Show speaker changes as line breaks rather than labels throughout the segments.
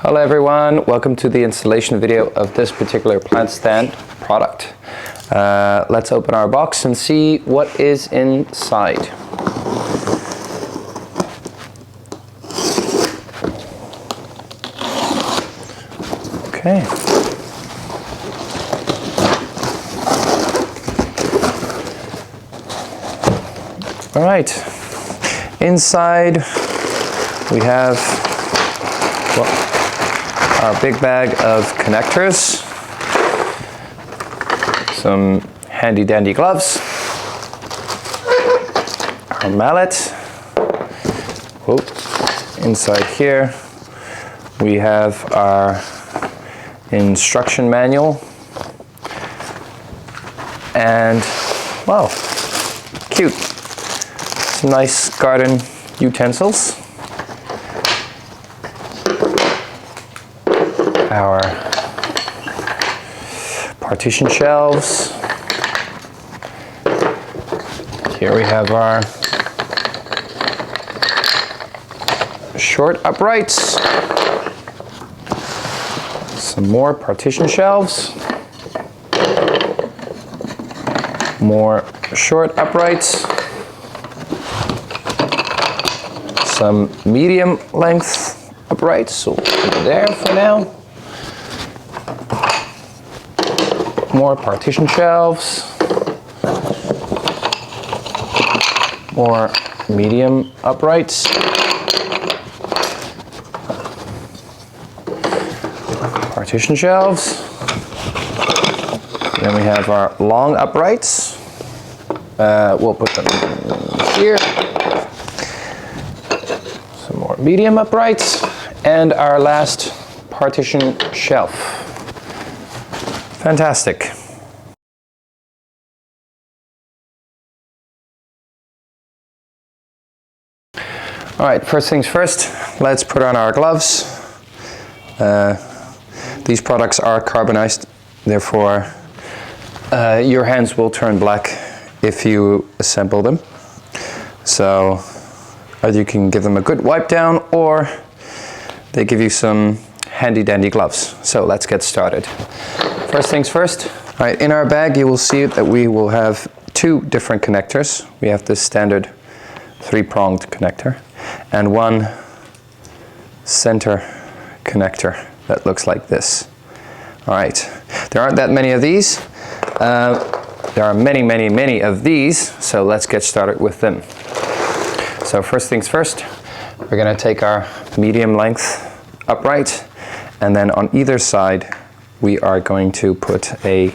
Hello everyone, welcome to the installation video of this particular plant stand product. Let's open our box and see what is inside. Okay. All right, inside we have our big bag of connectors, some handy dandy gloves, our mallet. Whoa. Inside here we have our instruction manual and, wow, cute, some nice garden utensils. Our partition shelves. Here we have our short uprights. Some more partition shelves. More short uprights. Some medium length uprights. So we'll put it there for now. More partition shelves, more medium uprights, partition shelves, then we have our long uprights, we'll put them here, some more medium uprights, and our last partition shelf. Fantastic. All right, first things first, let's put on our gloves. These products are carbonized, therefore your hands will turn black if you assemble them. So you can give them a good wipe down, or they give you some handy dandy gloves. So let's get started. First things first, all right, in our bag you will see that we will have two different connectors. We have this standard 3-pronged connector and one center connector that looks like this. All right, there aren't that many of these. There are many of these, so let's get started with them. So first things first, we're going to take our medium length upright, and then on either side we are going to put a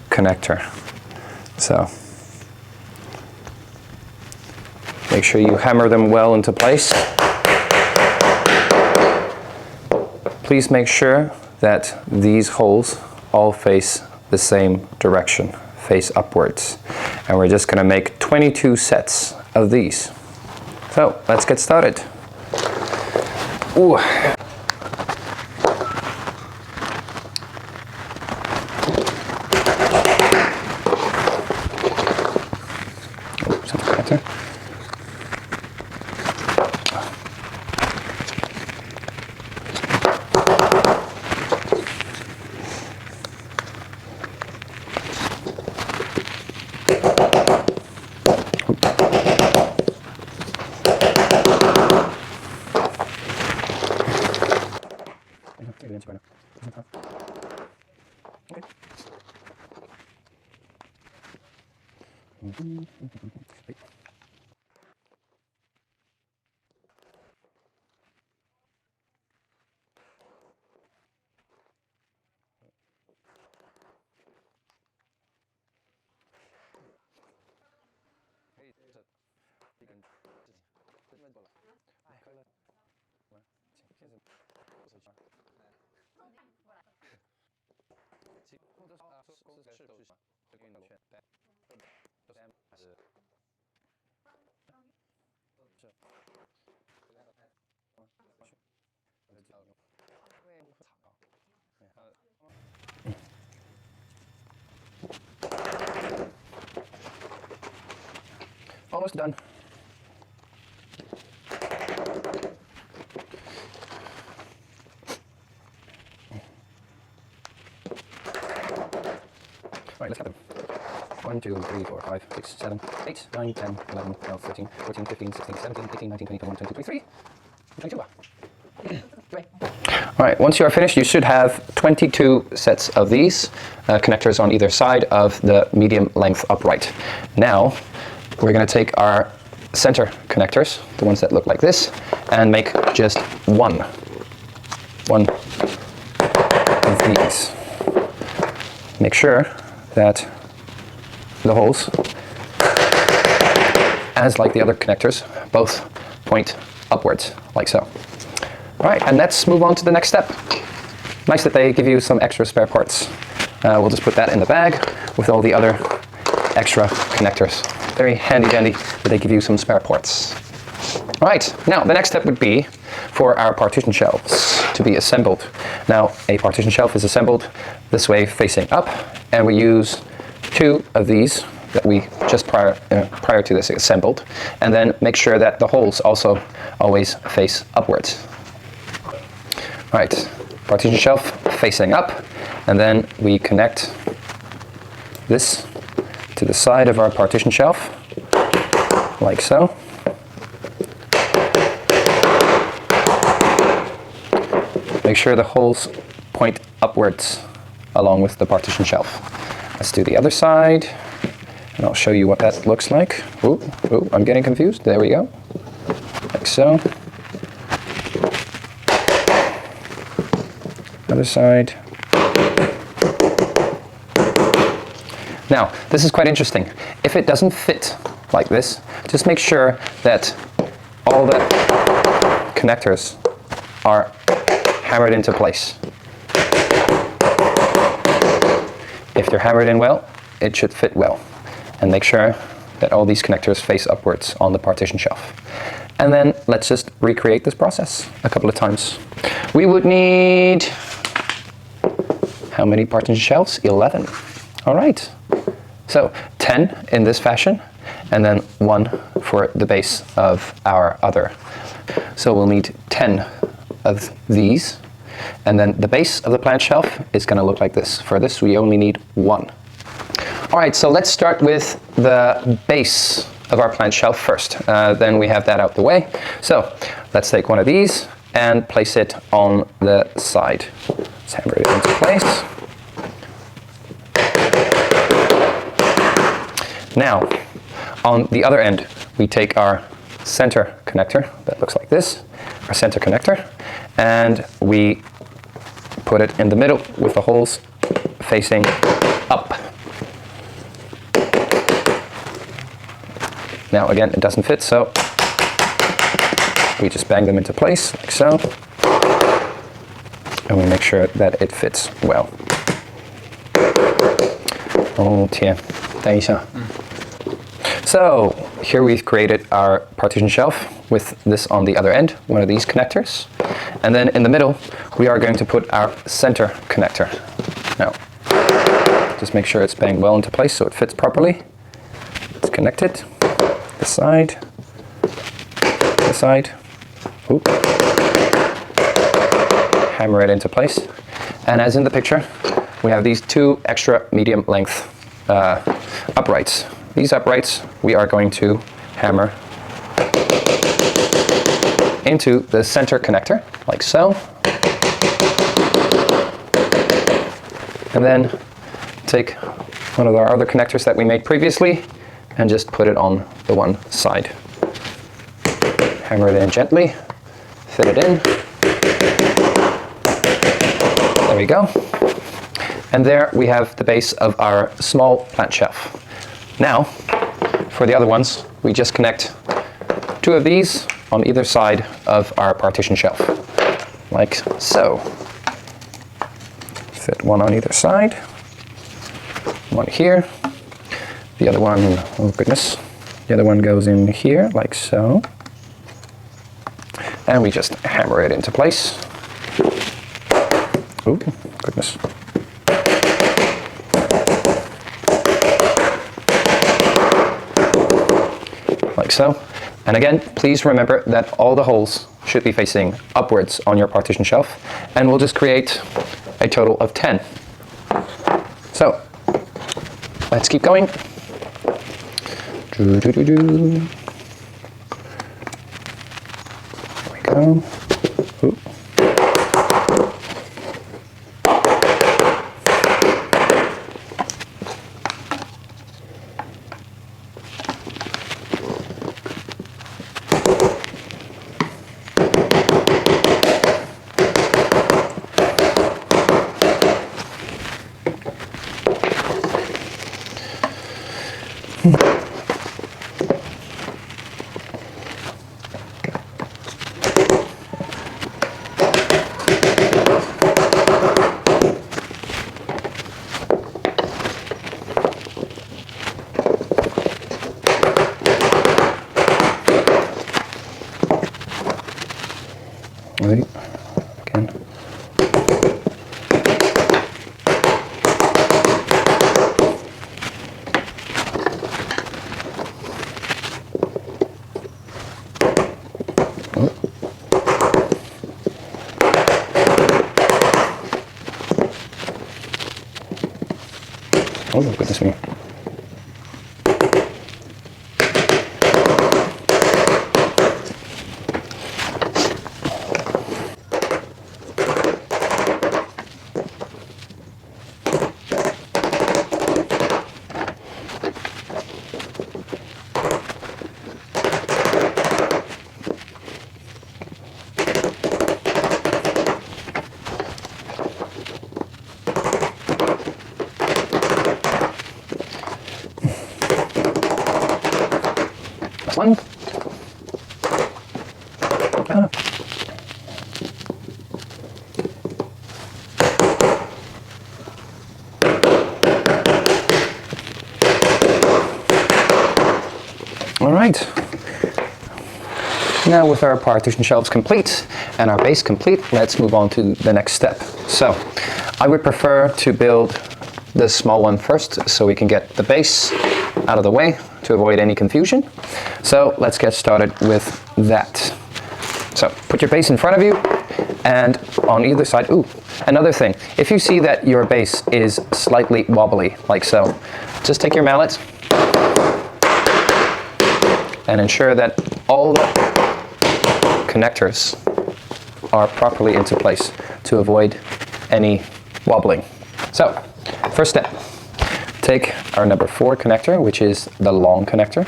connector. So make sure you hammer them well into place. Please make sure that these holes all face the same direction, face upwards. And we're just going to make 22 sets of these. So let's get started. Ooh. Almost done. Right, let's count them. 1, 2, 3, 4, 5, 6, 7, 8, 9, 10, 11, 12, 13, 14, 15, 16, 17, 18, 19, 20, 21, 22, 23, 22. Alright, once you are finished, you should have 22 sets of these connectors on either side of the medium length upright. Now, we're going to take our center connectors, the ones that look like this, and make just one of these. Make sure that the holes, as like the other connectors, both point upwards, like so. All right, and let's move on to the next step. Nice that they give you some extra spare parts. We'll just put that in the bag with all the other extra connectors. Very handy dandy that they give you some spare parts. All right, now the next step would be for our partition shelves to be assembled. Now, a partition shelf is assembled this way facing up, and we use 2 of these that we just prior to this assembled, and then make sure that the holes also always face upwards. All right, partition shelf facing up, and then we connect this to the side of our partition shelf, like so. Make sure the holes point upwards along with the partition shelf. Let's do the other side, and I'll show you what that looks like. Ooh, I'm getting confused. There we go. Like so. Other side. Now, this is quite interesting. If it doesn't fit like this, just make sure that all the connectors are hammered into place. If they're hammered in well, it should fit well. And make sure that all these connectors face upwards on the partition shelf. And then let's just recreate this process a couple of times. We would need, how many partition shelves? 11. All right. So 10 in this fashion, and then 1 for the base of our other. So we'll need 10 of these, and then the base of the plant shelf is going to look like this. For this, we only need 1. All right, so let's start with the base of our plant shelf first. Then we have that out the way. So let's take one of these and place it on the side. Let's hammer it into place. Now, on the other end, we take our center connector, that looks like this, our center connector, and we put it in the middle with the holes facing up. Now again, it doesn't fit, so we just bang them into place, like so, and we make sure that it fits well. Oh, dear. So here we've created our partition shelf with this on the other end, one of these connectors. And then in the middle, we are going to put our center connector. Now, just make sure it's banged well into place so it fits properly. Let's connect it. The side. Ooh. Hammer it into place. And as in the picture, we have these 2 extra medium length uprights. These uprights we are going to hammer into the center connector, like so. And then take one of our other connectors that we made previously and just put it on the one side. Hammer it in gently, fit it in. There we go. And there we have the base of our small plant shelf. Now, for the other ones, we just connect 2 of these on either side of our partition shelf, like so. Fit 1 on either side, 1 here, the other one, oh goodness, the other one goes in here, like so. And we just hammer it into place. Oh, goodness. Like so. And again, please remember that all the holes should be facing upwards on your partition shelf, and we'll just create a total of 10. So Let's keep going. There we go. Ooh. Wait, again. Oh, goodness me. One. All right. Now with our partition shelves complete and our base complete, let's move on to the next step. So I would prefer to build the small one first so we can get the base out of the way to avoid any confusion. So let's get started with that. So put your base in front of you and on either side. Ooh, another thing, if you see that your base is slightly wobbly, like so, just take your mallet and ensure that all the connectors are properly into place to avoid any wobbling. So, first step, take our number 4 connector, which is the long connector,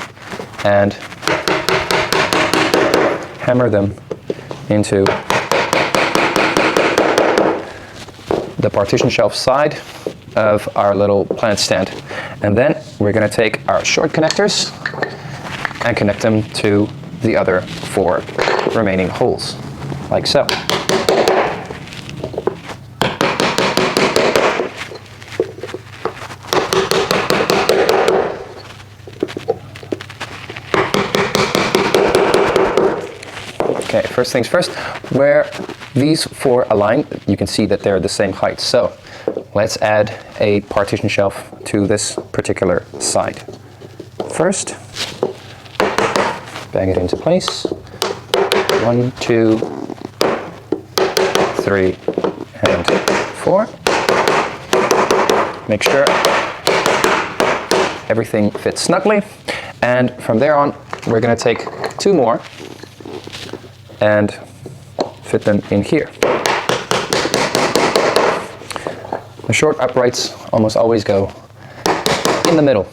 and hammer them into the partition shelf side of our little plant stand. And then we're going to take our short connectors and connect them to the other 4 remaining holes, like so. Okay, first things first, where these 4 align, you can see that they're the same height. So let's add a partition shelf to this particular side. First, bang it into place. 1, 2, 3, and 4. Make sure everything fits snugly. And from there on, we're going to take 2 more and fit them in here. The short uprights almost always go in the middle.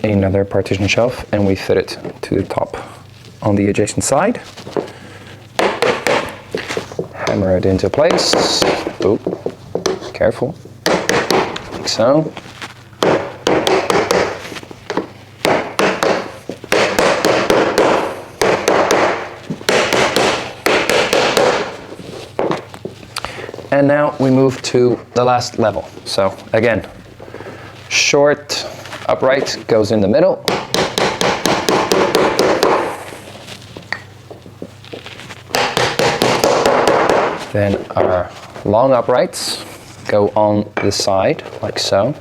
Another partition shelf, and we fit it to the top on the adjacent side. Hammer it into place. Oh, careful. Like so. And now we move to the last level. So again, short upright goes in the middle. Then our long uprights go on the side, like so.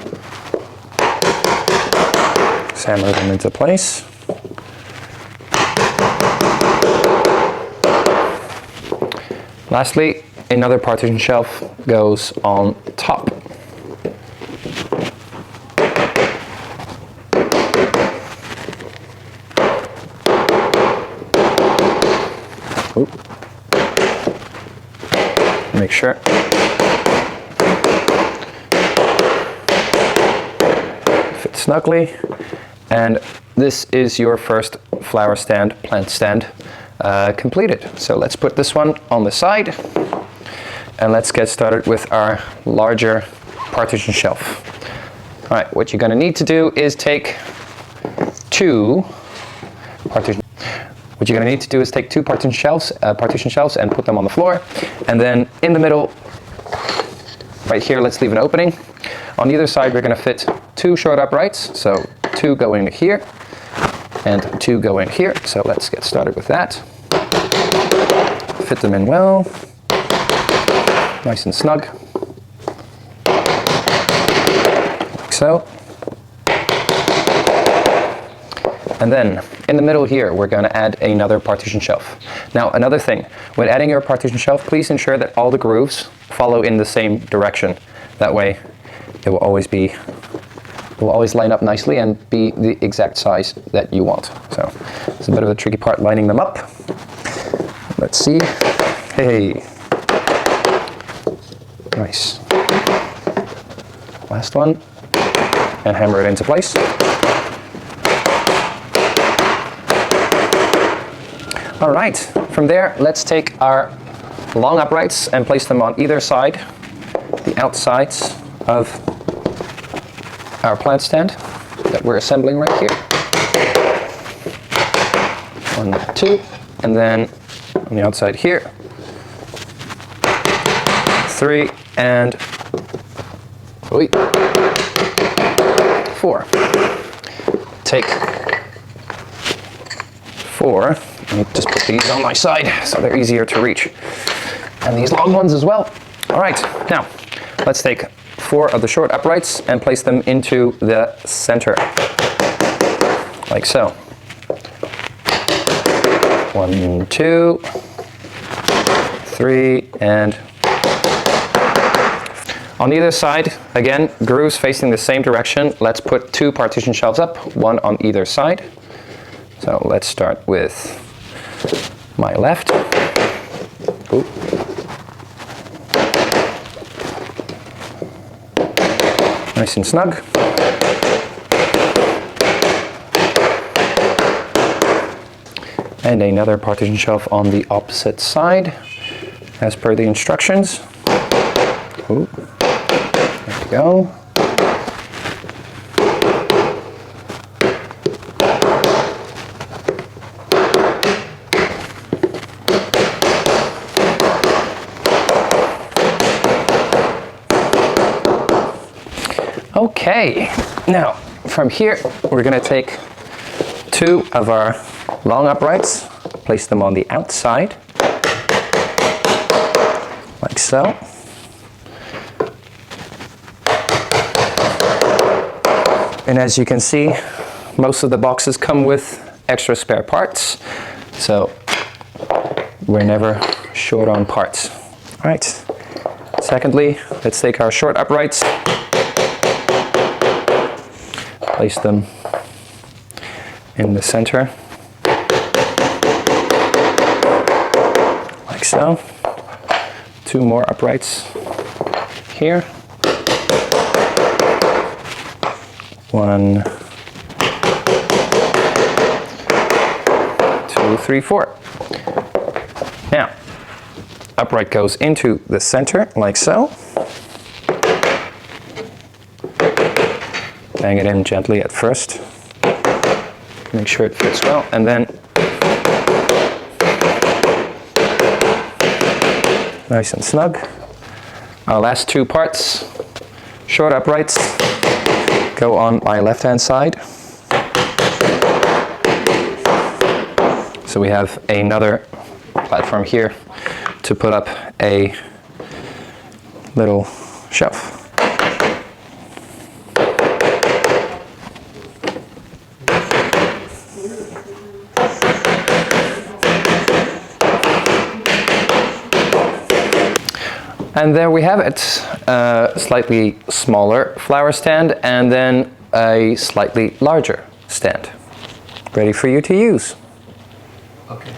Hammer them into place. Lastly, another partition shelf goes on top. Ooh. Make sure. Fit snugly. And this is your first flower stand, plant stand, completed. So let's put this one on the side and let's get started with our larger partition shelf. All right, what you're going to need to do is take two partition shelves and put them on the floor, and then in the middle, right here, let's leave an opening. On either side, we're going to fit two short uprights, so two go in here and two go in here. So let's get started with that. Fit them in well, nice and snug, like so. And then in the middle here, we're going to add another partition shelf. Now, another thing, when adding your partition shelf, please ensure that all the grooves follow in the same direction. That way, it will always line up nicely and be the exact size that you want. So it's a bit of a tricky part lining them up. Let's see. Hey, nice. Last one, and hammer it into place. All right, from there, let's take our long uprights and place them on either side, the outsides of our plant stand that we're assembling right here. 1, 2, and then on the outside here, 3, and 4. Take 4. Let me just put these on my side so they're easier to reach. And these long ones as well. All right, now let's take 4 of the short uprights and place them into the center, like so. 1, 2, 3, and on either side, again, grooves facing the same direction. Let's put 2 partition shelves up, one on either side. So let's start with my left. Ooh. Nice and snug. And another partition shelf on the opposite side, as per the instructions. Ooh. There we go. Okay, now from here we're going to take 2 of our long uprights, place them on the outside, like so. And as you can see, most of the boxes come with extra spare parts, so we're never short on parts. All right, secondly, let's take our short uprights, place them in the center, like so. 2 more uprights here. 1, 2, 3, 4. Now, upright goes into the center, like so. Bang it in gently at first. Make sure it fits well, and then nice and snug. Our last 2 parts, short uprights, go on my left-hand side. So we have another platform here to put up a little shelf. And there we have it, a slightly smaller flower stand and then a slightly larger stand, ready for you to use.
Okay.